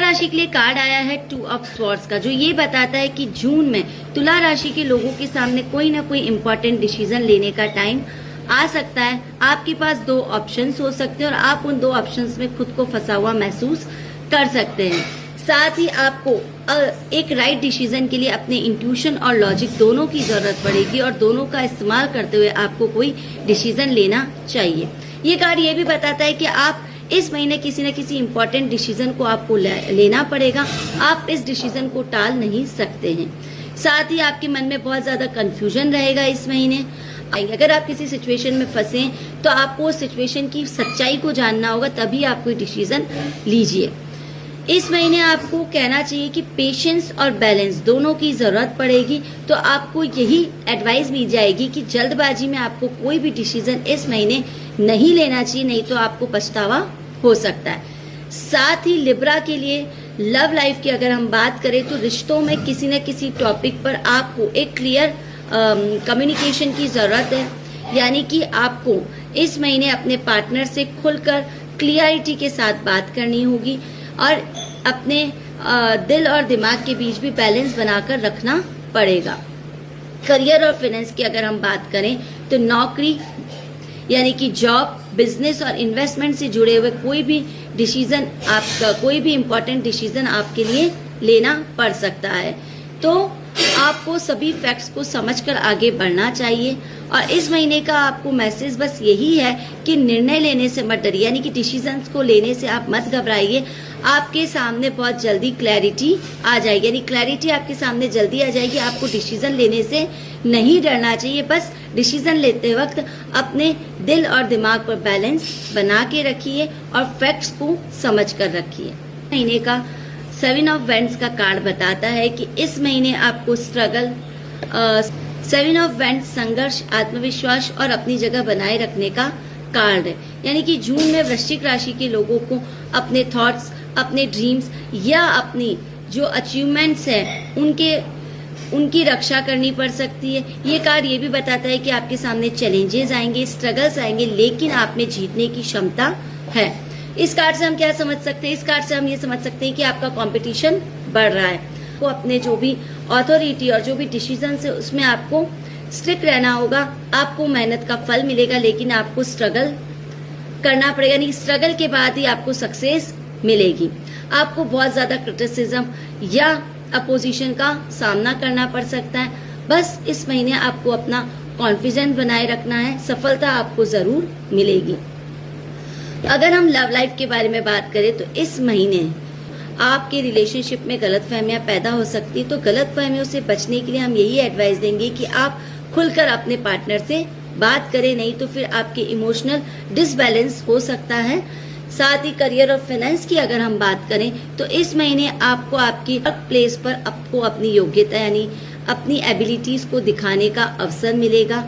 राशि के लिए कार्ड आया है 2 ऑफ स्वॉर्ड्स का, जो ये बताता है कि जून में तुला राशि के लोगों के सामने कोई ना कोई इम्पोर्टेंट डिसीजन लेने का टाइम आ सकता है। आपके पास 2 ऑप्शंस हो सकते हैं और आप उन 2 ऑप्शंस में खुद को फंसा हुआ महसूस कर सकते हैं। साथ ही आपको एक राइट डिसीजन के लिए अपने इंट्यूशन और लॉजिक दोनों की जरूरत पड़ेगी और दोनों का इस्तेमाल करते हुए आपको कोई डिसीजन लेना चाहिए। ये कार्ड ये भी बताता है कि आप इस महीने किसी न किसी इम्पोर्टेंट डिसीजन को आपको लेना पड़ेगा। आप इस डिसीजन को टाल नहीं सकते हैं। साथ ही आपके मन में बहुत ज्यादा कंफ्यूजन रहेगा इस महीने। अगर आप किसी सिचुएशन में फंसे तो आपको उस सिचुएशन की सच्चाई को जानना होगा, तभी आप कोई डिसीजन लीजिए। इस महीने आपको कहना चाहिए कि पेशेंस और बैलेंस दोनों की जरूरत पड़ेगी। तो आपको यही एडवाइस दी जाएगी कि जल्दबाजी में आपको कोई भी डिसीजन इस महीने नहीं लेना चाहिए, नहीं तो आपको पछतावा हो सकता है। साथ ही लिब्रा के लिए लव लाइफ की अगर हम बात करें तो रिश्तों में किसी न किसी टॉपिक पर आपको एक क्लियर कम्युनिकेशन की जरूरत है। यानी कि आपको इस महीने अपने पार्टनर से खुलकर क्लियरिटी के साथ बात करनी होगी और अपने दिल और दिमाग के बीच भी बैलेंस बनाकर रखना पड़ेगा। करियर और फाइनेंस की अगर हम बात करें तो नौकरी यानी कि जॉब, बिजनेस और इन्वेस्टमेंट से जुड़े हुए कोई भी डिसीजन, आपका कोई भी इम्पोर्टेंट डिसीजन आपके लिए लेना पड़ सकता है। तो आपको सभी फैक्ट्स को समझकर आगे बढ़ना चाहिए। और इस महीने का आपको मैसेज बस यही है कि निर्णय लेने से मत डरिए, यानी कि डिसीजंस को लेने से आप मत घबराइए। आपके सामने बहुत जल्दी क्लैरिटी आ जाएगी, यानी क्लैरिटी आपके सामने जल्दी आ जाएगी। आपको डिसीजन लेने से नहीं डरना चाहिए, बस डिसीजन लेते वक्त अपने दिल और दिमाग पर बैलेंस बना के रखिए और फैक्ट्स को समझ कर रखिए। महीने का 7 ऑफ वेंड्स का कार्ड बताता है कि इस महीने आपको स्ट्रगल, 7 ऑफ वेंड्स संघर्ष, आत्मविश्वास और अपनी जगह बनाए रखने का कार्ड है। यानी कि जून में वृश्चिक राशि के लोगों को अपने थॉट्स, अपने ड्रीम्स या अपनी जो अचीवमेंट्स है उनकी रक्षा करनी पड़ सकती है। ये कार्ड ये भी बताता है कि आपके सामने चैलेंजेस आएंगे, स्ट्रगल्स आएंगे, लेकिन आप में जीतने की क्षमता है। इस कार्ड से हम क्या समझ सकते हैं? इस कार्ड से हम ये समझ सकते हैं कि आपका कंपटीशन बढ़ रहा है। तो अपने जो भी अथॉरिटी और जो भी डिसीजन है उसमें आपको स्ट्रिक्ट रहना होगा। आपको मेहनत का फल मिलेगा, लेकिन आपको स्ट्रगल करना पड़ेगा। नहीं, स्ट्रगल के बाद ही आपको सक्सेस मिलेगी। आपको बहुत ज्यादा क्रिटिसिज्म या अपोजिशन का सामना करना पड़ सकता है। बस इस महीने आपको अपना कॉन्फिडेंस बनाए रखना है, सफलता आपको जरूर मिलेगी। अगर हम लव लाइफ के बारे में बात करें तो इस महीने आपके रिलेशनशिप में गलतफहमियां पैदा हो सकती है। तो गलतफहमियों से बचने के लिए हम यही एडवाइस देंगे कि आप खुलकर अपने पार्टनर से बात करें, नहीं तो फिर आपके इमोशनल डिसबैलेंस हो सकता है। साथ ही करियर और फाइनेंस की अगर हम बात करें तो इस महीने आपको आपकी वर्क प्लेस पर आपको अपनी योग्यता यानी अपनी एबिलिटीज को दिखाने का अवसर मिलेगा।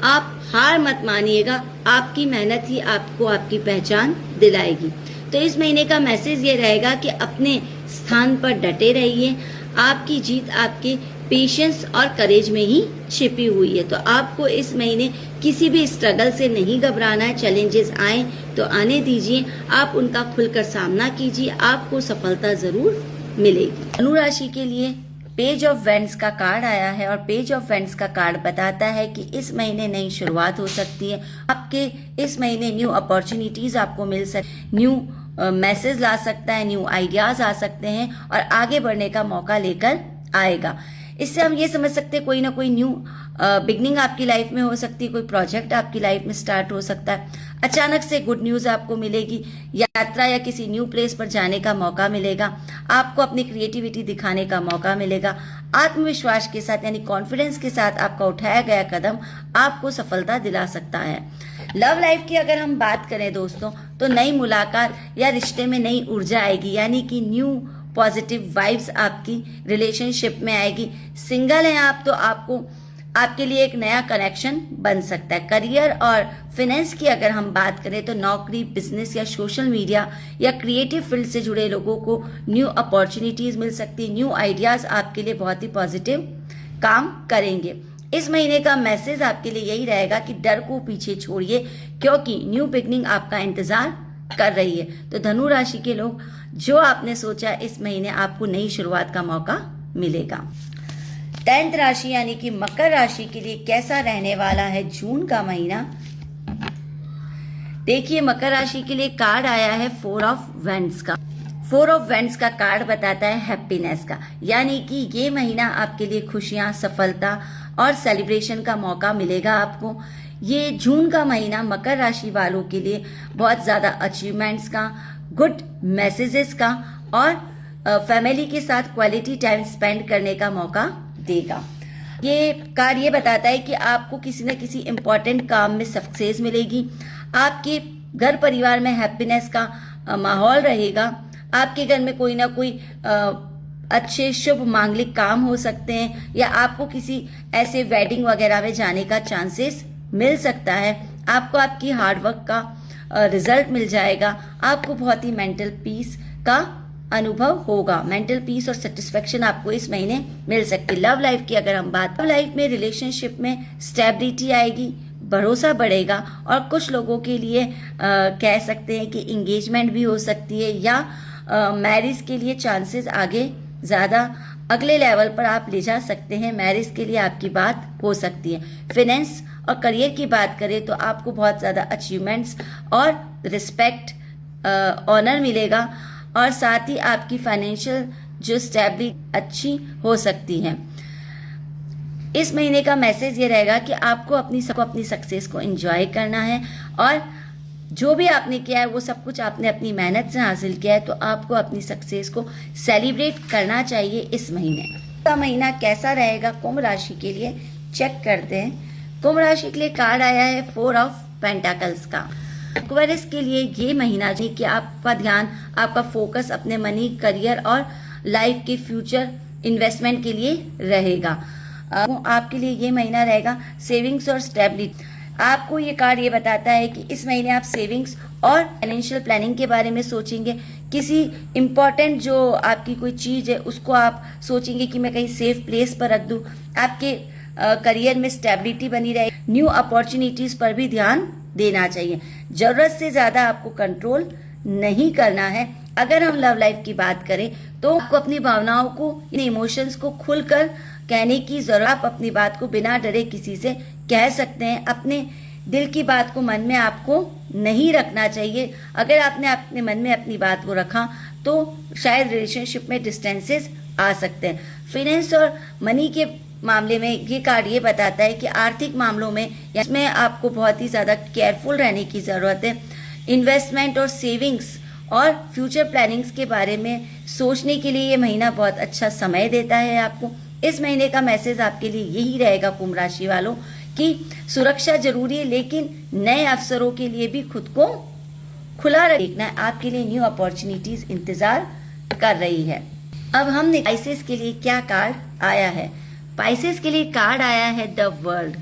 आप हार मत मानिएगा, आपकी मेहनत ही आपको आपकी पहचान दिलाएगी। तो इस महीने का मैसेज ये रहेगा कि अपने स्थान पर डटे रहिए। आपकी जीत आपके पेशेंस और करेज में ही छिपी हुई है। तो आपको इस महीने किसी भी स्ट्रगल से नहीं घबराना है। चैलेंजेस आए तो आने दीजिए, आप उनका खुलकर सामना कीजिए, आपको सफलता जरूर मिलेगी। धनु राशि के लिए पेज ऑफ वेंड्स का कार्ड आया है और पेज ऑफ वेंड्स का कार्ड बताता है कि इस महीने नई शुरुआत हो सकती है। आपके इस महीने न्यू अपॉर्चुनिटीज आपको मिल सकती, न्यू मैसेज ला सकता है, न्यू आइडियाज आ सकते हैं और आगे बढ़ने का मौका लेकर आएगा। इससे हम ये समझ सकते हैं कोई ना कोई न्यू बिगनिंग आपकी लाइफ में हो सकती है, कोई प्रोजेक्ट आपकी लाइफ में स्टार्ट हो सकता है। अचानक से गुड न्यूज आपको मिलेगी, यात्रा या किसी न्यू प्लेस पर जाने का मौका मिलेगा। आपको अपनी क्रिएटिविटी दिखाने का मौका मिलेगा। आत्मविश्वास के साथ यानी कॉन्फिडेंस के साथ आपका उठाया गया कदम आपको सफलता दिला सकता है। लव लाइफ की अगर हम बात करें दोस्तों तो नई मुलाकात या रिश्ते में नई ऊर्जा आएगी, यानी कि न्यू पॉजिटिव वाइब्स आपकी रिलेशनशिप में आएगी। सिंगल हैं आप तो आपको आपके लिए एक नया कनेक्शन बन सकता है। करियर और फाइनेंस की अगर हम बात करें तो नौकरी, बिजनेस या सोशल मीडिया या क्रिएटिव फील्ड से जुड़े लोगों को न्यू अपॉर्चुनिटीज मिल सकती है। न्यू आइडियाज आपके लिए बहुत ही पॉजिटिव काम करेंगे। इस महीने का मैसेज आपके लिए यही रहेगा कि डर को पीछे छोड़िए, क्योंकि न्यू बिगनिंग आपका इंतजार कर रही है। तो धनु राशि के लोग, जो आपने सोचा इस महीने आपको नई शुरुआत का मौका मिलेगा। 10th राशि यानी कि मकर राशि के लिए कैसा रहने वाला है जून का महीना। देखिए, मकर राशि के लिए कार्ड आया है 4 ऑफ वेंड्स का। 4 ऑफ वेंड्स का कार्ड बताता है हैप्पीनेस का, यानी कि ये महीना आपके लिए खुशियां, सफलता और सेलिब्रेशन का मौका मिलेगा आपको। ये जून का महीना मकर राशि वालों के लिए बहुत ज़्यादा अचीवमेंट्स का, गुड मैसेजेस का और फैमिली के साथ क्वालिटी टाइम स्पेंड करने का मौका देगा। ये कार्ड ये बताता है कि आपको किसी न किसी इम्पोर्टेंट काम में सक्सेस मिलेगी, आपके घर परिवार में हैप्पीनेस का माहौल रहेगा, आपके घर में कोई ना कोई अच्छे शुभ मांगलिक काम हो सकते हैं, या आपको किसी ऐसे वेडिंग वगैरह में जाने का चांसेस मिल सकता है। आपको आपकी हार्डवर्क का रिजल्ट मिल जाएगा। आपको बहुत ही मेंटल पीस का अनुभव होगा। मेंटल पीस और सेटिस्फेक्शन आपको इस महीने मिल सकती है। लव लाइफ की अगर हम बात, लव लाइफ में रिलेशनशिप में स्टेबिलिटी आएगी, भरोसा बढ़ेगा और कुछ लोगों के लिए कह सकते हैं कि इंगेजमेंट भी हो सकती है, या मैरिज के लिए चांसेस आगे ज़्यादा अगले लेवल पर आप ले जा सकते हैं। मैरिज के लिए आपकी बात हो सकती है। फाइनेंस और करियर की बात करें तो आपको बहुत ज़्यादा अचीवमेंट्स और रिस्पेक्ट, ऑनर मिलेगा और साथ ही आपकी फाइनेंशियल जो स्टेबिलिटी अच्छी हो सकती है। इस महीने का मैसेज ये रहेगा कि आपको अपनी सक्सेस को एंजॉय करना है और जो भी आपने किया है वो सब कुछ आपने अपनी मेहनत से हासिल किया है, तो आपको अपनी सक्सेस को सेलिब्रेट करना चाहिए इस महीने। का महीना कैसा रहेगा कुंभ राशि के लिए, चेक करते हैं। कुंभ राशि के लिए कार्ड आया है 4 ऑफ पेंटाकल्स का। एक्वेरियस के लिए ये महीना कि आपका ध्यान, आपका फोकस अपने मनी, करियर और लाइफ के फ्यूचर इन्वेस्टमेंट के लिए रहेगा। आपके लिए ये महीना रहेगा सेविंग्स और स्टेबिलिटी। आपको ये कार्ड ये बताता है कि इस महीने आप सेविंग्स और फाइनेंशियल प्लानिंग के बारे में सोचेंगे। किसी इम्पोर्टेंट जो आपकी कोई चीज़ है उसको आप सोचेंगे कि मैं कहीं सेफ प्लेस पर रख दूं। आपके करियर में स्टेबिलिटी बनी रहे। न्यू अपॉर्चुनिटीज़ पर भी ध्यान देना चाहिए। ज़रूरत से ज़्यादा आपको कंट्रोल नहीं करना है। अगर हम लव लाइफ की बात करें तो आपको अपनी भावनाओं को, इमोशंस को खुलकर कहने की जरूरत। आप अपनी बात को बिना डरे किसी से कह सकते हैं। अपने दिल की बात को मन में आपको नहीं रखना चाहिए। अगर आपने अपने मन में अपनी बात को रखा तो शायद रिलेशनशिप में डिस्टेंसेस आ सकते हैं। फाइनेंस और मनी के मामले में ये कार्ड ये बताता है कि आर्थिक मामलों में इसमें आपको बहुत ही ज़्यादा केयरफुल रहने की ज़रूरत है। इन्वेस्टमेंट और सेविंग्स और फ्यूचर प्लानिंग्स के बारे में सोचने के लिए ये महीना बहुत अच्छा समय देता है आपको। इस महीने का मैसेज आपके लिए यही रहेगा कुंभ राशि वालों कि सुरक्षा जरूरी है, लेकिन नए अवसरों के लिए भी खुद को खुला रखना है। आपके लिए न्यू अपॉर्चुनिटीज इंतजार कर रही है। अब हमने पाइसेस के लिए क्या कार्ड आया है। पाइसेस के लिए कार्ड आया है द वर्ल्ड।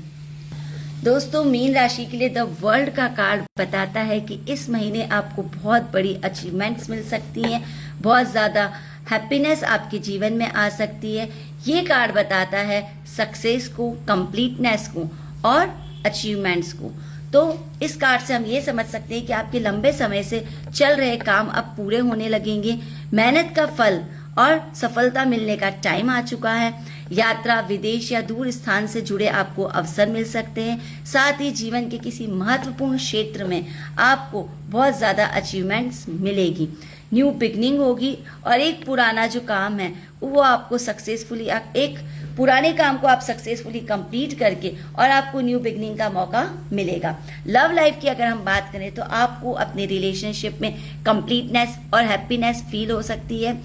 दोस्तों, मीन राशि के लिए द वर्ल्ड का कार्ड बताता है कि इस महीने आपको बहुत बड़ी अचीवमेंट्स मिल सकती हैं, बहुत ज़्यादा हैप्पीनेस आपके जीवन में आ सकती है। ये कार्ड बताता है सक्सेस को, कंप्लीटनेस को और अचीवमेंट्स को। तो इस कार्ड से हम ये समझ सकते हैं कि आपके लंबे समय से चल रहे काम अब पूरे होने लगेंगे। मेहनत का फल और सफलता मिलने का टाइम आ चुका है। यात्रा, विदेश या दूर स्थान से जुड़े आपको अवसर मिल सकते हैं। साथ ही जीवन के किसी महत्वपूर्ण क्षेत्र में आपको बहुत ज़्यादा अचीवमेंट्स मिलेगी। न्यू बिगनिंग होगी और एक पुराना जो काम है वो आपको सक्सेसफुली, एक पुराने काम को आप सक्सेसफुली कंप्लीट करके और आपको न्यू बिगनिंग का मौका मिलेगा। लव लाइफ की अगर हम बात करें तो आपको अपने रिलेशनशिप में कंप्लीटनेस और हैप्पीनेस फील हो सकती है।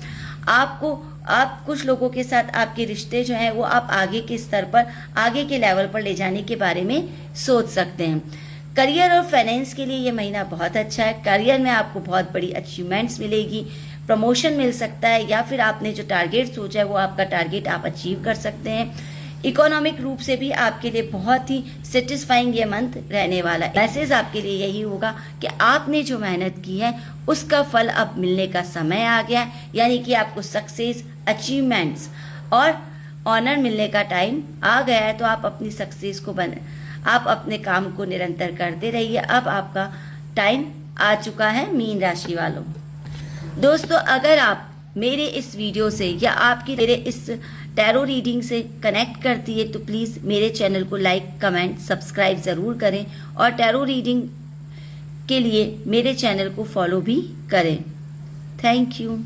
आप कुछ लोगों के साथ आपके रिश्ते जो हैं वो आप आगे के स्तर पर, आगे के लेवल पर ले जाने के बारे में सोच सकते हैं। करियर और फाइनेंस के लिए ये महीना बहुत अच्छा है। करियर में आपको बहुत बड़ी अचीवमेंट्स मिलेगी, प्रमोशन मिल सकता है, या फिर आपने जो टारगेट सोचा है वो आपका टारगेट आप अचीव कर सकते हैं। इकोनॉमिक रूप से भी आपके लिए बहुत ही सेटिस्फाइंग ये मंथ रहने वाला है। मैसेज आपके लिए यही होगा कि आपने जो मेहनत की है उसका फल अब मिलने का समय आ गया है, यानी कि आपको सक्सेस, अचीवमेंट्स और ऑनर मिलने का टाइम आ गया है। तो आप अपनी सक्सेस को आप अपने काम को निरंतर करते रहिए। अब आपका टाइम आ चुका है मीन राशि वालों। दोस्तों, अगर आप मेरे इस वीडियो से या आपकी मेरे इस टैरो रीडिंग से कनेक्ट करती है तो प्लीज़ मेरे चैनल को लाइक, कमेंट, सब्सक्राइब ज़रूर करें और टैरो रीडिंग के लिए मेरे चैनल को फॉलो भी करें। Thank you.